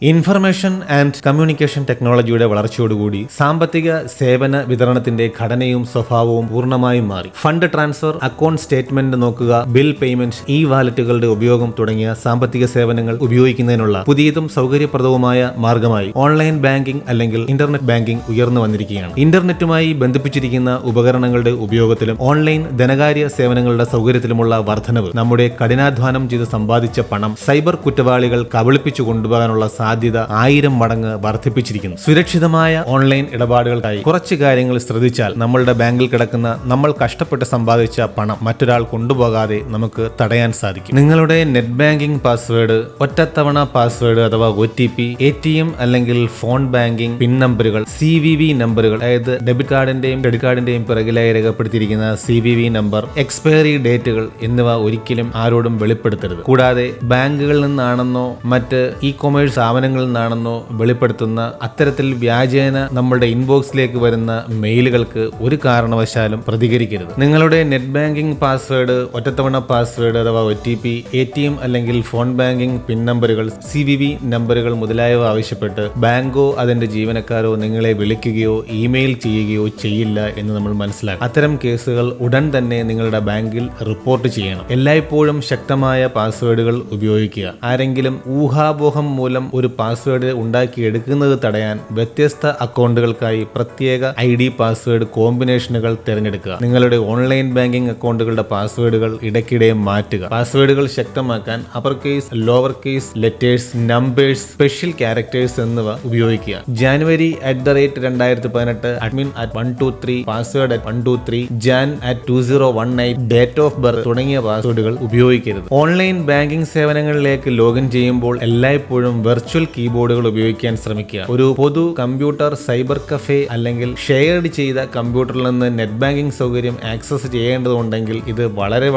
Information and communication ടെക്നോളജിയുടെ വളർച്ചയോടുകൂടി സാമ്പത്തിക സേവന വിതരണത്തിന്റെ ഘടനയും സ്വഭാവവും പൂർണ്ണമായും മാറി. ഫണ്ട് ട്രാൻസ്ഫർ, അക്കൗണ്ട് സ്റ്റേറ്റ്മെന്റ് നോക്കുക, ബിൽ പേയ്മെന്റ്, ഇ വാലറ്റുകളുടെ ഉപയോഗം തുടങ്ങിയ സാമ്പത്തിക സേവനങ്ങൾ ഉപയോഗിക്കുന്നതിനുള്ള പുതിയതും സൗകര്യപ്രദവുമായ മാർഗമായി ഓൺലൈൻ ബാങ്കിംഗ് അല്ലെങ്കിൽ ഇന്റർനെറ്റ് ബാങ്കിംഗ് ഉയർന്നു വന്നിരിക്കുകയാണ്. ഇന്റർനെറ്റുമായി ബന്ധിപ്പിച്ചിരിക്കുന്ന ഉപകരണങ്ങളുടെ ഉപയോഗത്തിലും ഓൺലൈൻ ധനകാര്യ സേവനങ്ങളുടെ സൗകര്യത്തിലുമുള്ള വർധനവ് നമ്മുടെ കഠിനാധ്വാനം ചെയ്ത് സമ്പാദിച്ച പണം സൈബർ കുറ്റവാളികൾ കബളിപ്പിച്ചു കൊണ്ടുപോകാനുള്ള സാധ്യത 1000 മടങ്ങ് വർദ്ധിപ്പിച്ചിരിക്കുന്നു. സുരക്ഷിതമായ ഓൺലൈൻ ഇടപാടുകൾക്കായി കുറച്ച് കാര്യങ്ങൾ ശ്രദ്ധിച്ചാൽ നമ്മളുടെ ബാങ്കിൽ കിടക്കുന്ന നമ്മൾ കഷ്ടപ്പെട്ട് സമ്പാദിച്ച പണം മറ്റൊരാൾ കൊണ്ടുപോകാതെ നമുക്ക് തടയാൻ സാധിക്കും. നിങ്ങളുടെ നെറ്റ് ബാങ്കിംഗ് പാസ്വേഡ്, ഒറ്റത്തവണ പാസ്വേഡ് അഥവാ OTP, ATM അല്ലെങ്കിൽ ഫോൺ ബാങ്കിംഗ് പിൻ നമ്പറുകൾ, CVV നമ്പറുകൾ, അതായത് ഡെബിറ്റ് കാർഡിന്റെയും ക്രെഡിറ്റ് കാർഡിന്റെയും പിറകിലായി രേഖപ്പെടുത്തിയിരിക്കുന്ന CVV നമ്പർ, എക്സ്പയറി ഡേറ്റുകൾ എന്നിവ ഒരിക്കലും ആരോടും വെളിപ്പെടുത്തരുത്. കൂടാതെ ബാങ്കുകളിൽ നിന്നാണെന്നോ മറ്റ് ഇ-കൊമേഴ്സ് സ്ഥാപനങ്ങളിൽ നിന്നാണെന്നോ വെളിപ്പെടുത്തുന്ന അത്തരത്തിൽ വ്യാജേന നമ്മുടെ ഇൻബോക്സിലേക്ക് വരുന്ന മെയിലുകൾക്ക് ഒരു കാരണവശാലും പ്രതികരിക്കരുത്. നിങ്ങളുടെ നെറ്റ് ബാങ്കിംഗ് പാസ്വേഡ്, ഒറ്റത്തവണ പാസ്വേഡ് അഥവാ OTP, ATM അല്ലെങ്കിൽ ഫോൺ ബാങ്കിംഗ് പിൻ നമ്പറുകൾ, CVV നമ്പറുകൾ മുതലായവ ആവശ്യപ്പെട്ട് ബാങ്കോ അതിന്റെ ജീവനക്കാരോ നിങ്ങളെ വിളിക്കുകയോ ഇമെയിൽ ചെയ്യുകയോ ചെയ്യില്ല എന്ന് നമ്മൾ മനസ്സിലാക്കും. അത്തരം കേസുകൾ ഉടൻ തന്നെ നിങ്ങളുടെ ബാങ്കിൽ റിപ്പോർട്ട് ചെയ്യണം. എല്ലായ്പ്പോഴും ശക്തമായ പാസ്വേഡുകൾ ഉപയോഗിക്കുക. ആരെങ്കിലും ഊഹാപോഹം മൂലം ഒരു പാസ്വേഡ് ഉണ്ടാക്കിയെടുക്കുന്നത് തടയാൻ വ്യത്യസ്ത അക്കൗണ്ടുകൾക്കായി പ്രത്യേക ID പാസ്വേഡ് കോമ്പിനേഷനുകൾ തിരഞ്ഞെടുക്കുക. നിങ്ങളുടെ ഓൺലൈൻ ബാങ്കിംഗ് അക്കൗണ്ടുകളുടെ പാസ്വേഡുകൾ ഇടയ്ക്കിടെ മാറ്റുക. പാസ്വേഡുകൾ ശക്തമാക്കാൻ upper case, lower case, letters, numbers, special characters എന്നിവ ഉപയോഗിക്കുക. January @2018, admin @123, password @123, jan @2018, date of birth തുടങ്ങിയ പാസ്വേഡുകൾ ഉപയോഗിക്കരുത്. ഓൺലൈൻ ബാങ്കിംഗ് സേവനങ്ങളിലേക്ക് ലോഗിൻ ചെയ്യുമ്പോൾ എല്ലായ്പ്പോഴും വെർച്വൽ കീബോർഡുകൾ ഉപയോഗിക്കാൻ ശ്രമിക്കുക. ഒരു പൊതു കമ്പ്യൂട്ടർ, സൈബർ കഫേ അല്ലെങ്കിൽ ഷെയർഡ് ചെയ്ത കമ്പ്യൂട്ടറിൽ നിന്ന് നെറ്റ് ബാങ്കിംഗ് സൗകര്യം ആക്സസ് ചെയ്യേണ്ടതുണ്ടെങ്കിൽ ഇത് വളരെ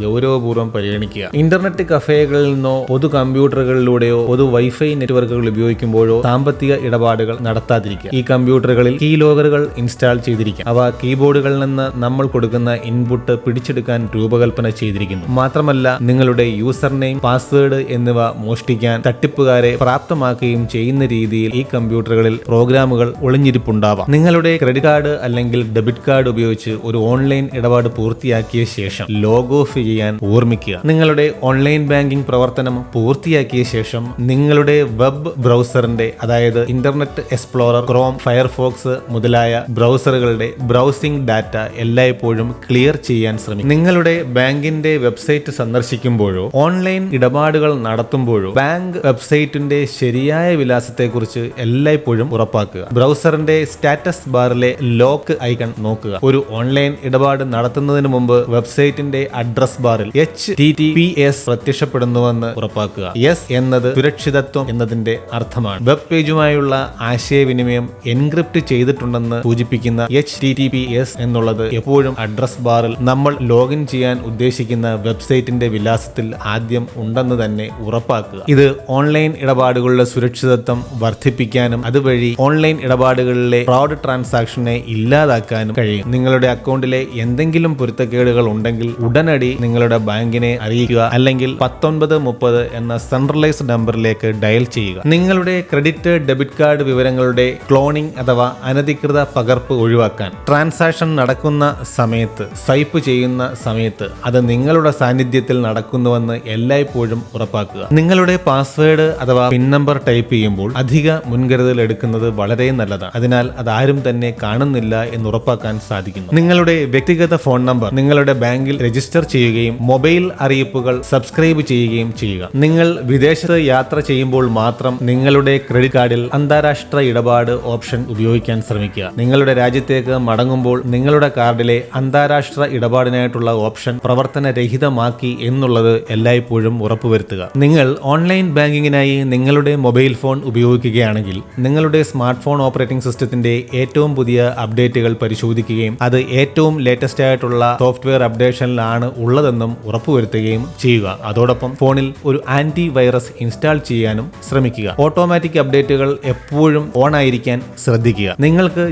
ഗൗരവപൂർവ്വം പരിഗണിക്കുക. ഇന്റർനെറ്റ് കഫേകളിൽ നിന്നോ പൊതു കമ്പ്യൂട്ടറുകളിലൂടെയോ പൊതു വൈഫൈ നെറ്റ്വർക്കുകൾ ഉപയോഗിക്കുമ്പോഴോ സാമ്പത്തിക ഇടപാടുകൾ നടത്താതിരിക്കുക. ഈ കമ്പ്യൂട്ടറുകളിൽ കീ ലോഗറുകൾ ഇൻസ്റ്റാൾ ചെയ്തിരിക്കും. അവ കീബോർഡുകളിൽ നിന്ന് നമ്മൾ കൊടുക്കുന്ന ഇൻപുട്ട് പിടിച്ചെടുക്കാൻ രൂപകൽപ്പന ചെയ്തിരിക്കുന്നു. മാത്രമല്ല നിങ്ങളുടെ യൂസർ നെയിം, പാസ്വേഡ് എന്നിവ മോഷ്ടിക്കാൻ തട്ടിപ്പുകാരെ പ്രാപ്തമാക്കുകയും ചെയ്യുന്ന രീതിയിൽ ഈ കമ്പ്യൂട്ടറുകളിൽ പ്രോഗ്രാമുകൾ ഒളിഞ്ഞിരിപ്പുണ്ടാവാം. നിങ്ങളുടെ ക്രെഡിറ്റ് കാർഡ് അല്ലെങ്കിൽ ഡെബിറ്റ് കാർഡ് ഉപയോഗിച്ച് ഒരു ഓൺലൈൻ ഇടപാട് പൂർത്തിയാക്കിയ ശേഷം ലോഗ് ഓഫ് ചെയ്യാൻ ഓർമ്മിക്കുക. നിങ്ങളുടെ ഓൺലൈൻ ബാങ്കിംഗ് പ്രവർത്തനം പൂർത്തിയാക്കിയ ശേഷം നിങ്ങളുടെ വെബ് ബ്രൗസറിന്റെ, അതായത് ഇന്റർനെറ്റ് എക്സ്പ്ലോറർ, ക്രോം, ഫയർഫോക്സ് മുതലായ ബ്രൗസറുകളുടെ ബ്രൗസിംഗ് ഡാറ്റ എല്ലായ്പ്പോഴും ക്ലിയർ ചെയ്യാൻ ശ്രമിക്കുക. നിങ്ങളുടെ ബാങ്കിന്റെ വെബ്സൈറ്റ് സന്ദർശിക്കുമ്പോഴോ ഓൺലൈൻ ഇടപാടുകൾ നടത്തുമ്പോഴോ ബാങ്ക് വെബ്സൈറ്റിന്റെ ശരിയായ വിലാസത്തെക്കുറിച്ച് എല്ലായ്പ്പോഴും ഉറപ്പാക്കുക. ബ്രൗസറിന്റെ സ്റ്റാറ്റസ് ബാറിലെ ലോക്ക് ഐക്കൺ നോക്കുക. ഒരു ഓൺലൈൻ ഇടപാട് നടത്തുന്നതിന് മുമ്പ് വെബ്സൈറ്റിന്റെ അഡ്രസ് ബാറിൽ HTTPS പ്രത്യക്ഷപ്പെടുന്നുവെന്ന് ഉറപ്പാക്കുക. S എന്നത് സുരക്ഷിതത്വം എന്നതിന്റെ അർത്ഥമാണ്. വെബ് പേജുമായുള്ള ആശയവിനിമയം എൻക്രിപ്റ്റ് ചെയ്തിട്ടുണ്ടെന്ന് സൂചിപ്പിക്കുന്ന HTTPS എന്നുള്ളത് എപ്പോഴും അഡ്രസ് ബാറിൽ നമ്മൾ ലോഗിൻ ചെയ്യാൻ ഉദ്ദേശിക്കുന്ന വെബ്സൈറ്റിന്റെ വിലാസത്തിൽ ആദ്യം ഉണ്ടെന്ന് തന്നെ ഉറപ്പാക്കുക. ഇത് ഓൺലൈൻ ഇടപാടുകളുടെ സുരക്ഷിതത്വം വർദ്ധിപ്പിക്കാനും അതുവഴി ഓൺലൈൻ ഇടപാടുകളിലെ ഫ്രോഡ് ട്രാൻസാക്ഷനെ ഇല്ലാതാക്കാനും കഴിയും. നിങ്ങളുടെ അക്കൗണ്ടിലെ എന്തെങ്കിലും പൊരുത്തക്കേടുകൾ ഉണ്ടെങ്കിൽ ഉടനടി നിങ്ങളുടെ ബാങ്കിനെ അറിയിക്കുക, അല്ലെങ്കിൽ 1930 എന്ന സെൻട്രലൈസ്ഡ് നമ്പറിലേക്ക് ഡയൽ ചെയ്യുക. നിങ്ങളുടെ ക്രെഡിറ്റ്, ഡെബിറ്റ് കാർഡ് വിവരങ്ങളുടെ ക്ലോണിംഗ് അഥവാ അനധികൃത പകർപ്പ് ഒഴിവാക്കാൻ ട്രാൻസാക്ഷൻ നടക്കുന്ന സമയത്ത്, സ്വൈപ്പ് ചെയ്യുന്ന സമയത്ത് അത് നിങ്ങളുടെ സാന്നിധ്യത്തിൽ നടക്കുന്നുവെന്ന് എല്ലായ്പ്പോഴും ഉറപ്പാക്കുക. നിങ്ങളുടെ പാസ്വേഡ് അഥവാ പിൻ നമ്പർ ടൈപ്പ് ചെയ്യുമ്പോൾ അധിക മുൻകരുതൽ എടുക്കുന്നത് വളരെ നല്ലതാണ്. അതിനാൽ അതാരും തന്നെ കാണുന്നില്ല എന്ന് ഉറപ്പാക്കാൻ സാധിക്കുന്നു. നിങ്ങളുടെ വ്യക്തിഗത ഫോൺ നമ്പർ നിങ്ങളുടെ ബാങ്കിൽ രജിസ്റ്റർ ചെയ്യുകയും മൊബൈൽ അറിയിപ്പുകൾ സബ്സ്ക്രൈബ് ചെയ്യുകയും ചെയ്യുക. നിങ്ങൾ വിദേശത്ത് യാത്ര ചെയ്യുമ്പോൾ മാത്രം നിങ്ങളുടെ ക്രെഡിറ്റ് കാർഡിൽ അന്താരാഷ്ട്ര ഇടപാട് ഓപ്ഷൻ ഉപയോഗിക്കാൻ ശ്രമിക്കുക. നിങ്ങളുടെ രാജ്യത്തേക്ക് മടങ്ങുമ്പോൾ നിങ്ങളുടെ കാർഡിലെ അന്താരാഷ്ട്ര ഇടപാടിനായിട്ടുള്ള ഓപ്ഷൻ പ്രവർത്തനരഹിതമാക്കി എന്നുള്ളത് എല്ലായ്പ്പോഴും ഉറപ്പുവരുത്തുക. നിങ്ങൾ ഓൺലൈൻ ബാങ്കിങ്ങിനായി നിങ്ങളുടെ മൊബൈൽ ഫോൺ ഉപയോഗിക്കുകയാണെങ്കിൽ നിങ്ങളുടെ സ്മാർട്ട് ഫോൺ ഓപ്പറേറ്റിംഗ് സിസ്റ്റത്തിന്റെ ഏറ്റവും പുതിയ അപ്ഡേറ്റുകൾ പരിശോധിക്കുകയും അത് ഏറ്റവും ലേറ്റസ്റ്റ് ആയിട്ടുള്ള സോഫ്റ്റ്വെയർ അപ്ഡേഷനിലാണ് ഉള്ളതെന്നും ഉറപ്പുവരുത്തുകയും ചെയ്യുക. അതോടൊപ്പം ഫോണിൽ ഒരു ആന്റി വൈറസ് ഇൻസ്റ്റാൾ ചെയ്യാനും ശ്രമിക്കുക. ഓട്ടോമാറ്റിക് അപ്ഡേറ്റുകൾ എപ്പോഴും ഓൺ ആയിരിക്കാൻ ശ്രദ്ധിക്കുക. നിങ്ങൾക്ക്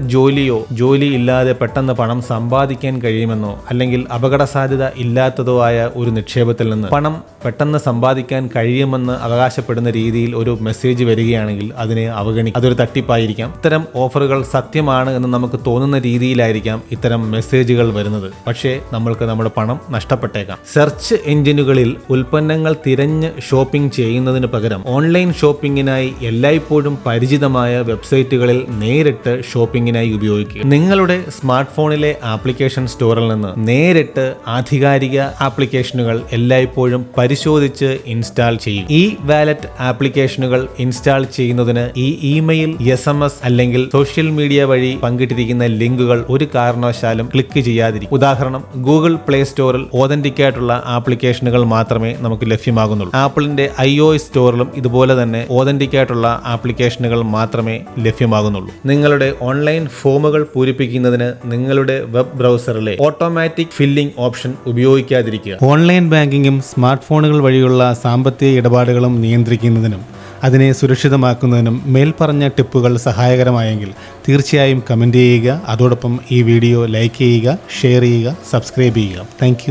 ജോലി ഇല്ലാതെ പെട്ടെന്ന് പണം സമ്പാദിക്കാൻ കഴിയുമെന്നോ അല്ലെങ്കിൽ അപകട സാധ്യത ഇല്ലാത്തതോ ആയ ഒരു നിക്ഷേപത്തിൽ നിന്ന് പണം പെട്ടെന്ന് സമ്പാദിക്കാൻ കഴിയുമെന്ന് അവകാശപ്പെടുന്ന രീതിയിൽ ഒരു ഒരു മെസ്സേജ് വരികയാണെങ്കിൽ അതിനെ അവഗണിക്കും. അതൊരു തട്ടിപ്പായിരിക്കാം. ഇത്തരം ഓഫറുകൾ സത്യമാണ് എന്ന് നമുക്ക് തോന്നുന്ന രീതിയിലായിരിക്കാം ഇത്തരം മെസ്സേജുകൾ വരുന്നത്. പക്ഷേ നമ്മൾക്ക് നമ്മുടെ പണം നഷ്ടപ്പെട്ടേക്കാം. സെർച്ച് എഞ്ചിനുകളിൽ ഉൽപ്പന്നങ്ങൾ തിരഞ്ഞ് ഷോപ്പിംഗ് ചെയ്യുന്നതിന് പകരം ഓൺലൈൻ ഷോപ്പിംഗിനായി എല്ലായ്പ്പോഴും പരിചിതമായ വെബ്സൈറ്റുകളിൽ നേരിട്ട് ഷോപ്പിംഗിനായി ഉപയോഗിക്കുക. നിങ്ങളുടെ സ്മാർട്ട് ഫോണിലെ ആപ്ലിക്കേഷൻ സ്റ്റോറിൽ നിന്ന് നേരിട്ട് ആധികാരിക ആപ്ലിക്കേഷനുകൾ എല്ലായ്പ്പോഴും പരിശോധിച്ച് ഇൻസ്റ്റാൾ ചെയ്യും. ഈ വാലറ്റ് ആപ്ലിക്കേഷനുകൾ ഇൻസ്റ്റാൾ ചെയ്യുന്നതിന് ഈ ഇമെയിൽ, SMS അല്ലെങ്കിൽ സോഷ്യൽ മീഡിയ വഴി പങ്കിട്ടിരിക്കുന്ന ലിങ്കുകൾ ഒരു കാരണവശാലും ക്ലിക്ക് ചെയ്യാതിരിക്കും. ഉദാഹരണം, ഗൂഗിൾ പ്ലേ സ്റ്റോറിൽ ഓതന്റിക് ആയിട്ടുള്ള ആപ്ലിക്കേഷനുകൾ മാത്രമേ നമുക്ക് ലഭ്യമാകുന്നുള്ളൂ. ആപ്പിളിന്റെ iOS സ്റ്റോറിലും ഇതുപോലെ തന്നെ ഓതന്റിക് ആയിട്ടുള്ള ആപ്ലിക്കേഷനുകൾ മാത്രമേ ലഭ്യമാകുന്നുള്ളൂ. നിങ്ങളുടെ ഓൺലൈൻ ഫോമുകൾ പൂരിപ്പിക്കുന്നതിന് നിങ്ങളുടെ വെബ് ബ്രൗസറിലെ ഓട്ടോമാറ്റിക് ഫില്ലിംഗ് ഓപ്ഷൻ ഉപയോഗിക്കാതിരിക്കുക. ഓൺലൈൻ ബാങ്കിങ്ങും സ്മാർട്ട് ഫോണുകൾ വഴിയുള്ള സാമ്പത്തിക ഇടപാടുകളും നിയന്ത്രിക്കുന്നതിനും അതിനെ സുരക്ഷിതമാക്കുന്നതിനും മേൽപ്പറഞ്ഞ ടിപ്പുകൾ സഹായകരമായെങ്കിൽ തീർച്ചയായും കമൻറ്റ് ചെയ്യുക. അതോടൊപ്പം ഈ വീഡിയോ ലൈക്ക് ചെയ്യുക, ഷെയർ ചെയ്യുക, സബ്സ്ക്രൈബ് ചെയ്യുക. താങ്ക്